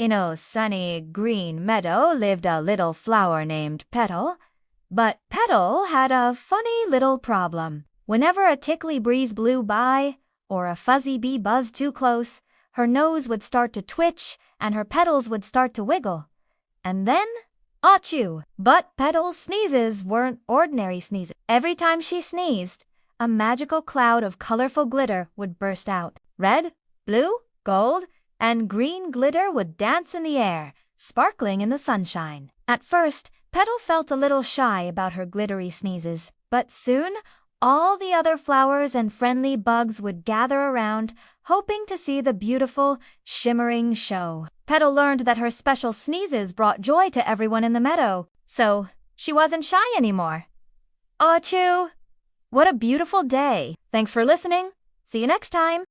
In a sunny green meadow lived a little flower named Petal. But Petal had a funny little problem. Whenever a tickly breeze blew by, or a fuzzy bee buzzed too close, her nose would start to twitch and her petals would start to wiggle. And then, achoo! But Petal's sneezes weren't ordinary sneezes. Every time she sneezed, a magical cloud of colorful glitter would burst out. Red, blue, gold, and green glitter would dance in the air, sparkling in the sunshine. At first, Petal felt a little shy about her glittery sneezes, but soon all the other flowers and friendly bugs would gather around, hoping to see the beautiful, shimmering show. Petal learned that her special sneezes brought joy to everyone in the meadow, so she wasn't shy anymore. Achoo! What a beautiful day! Thanks for listening. See you next time.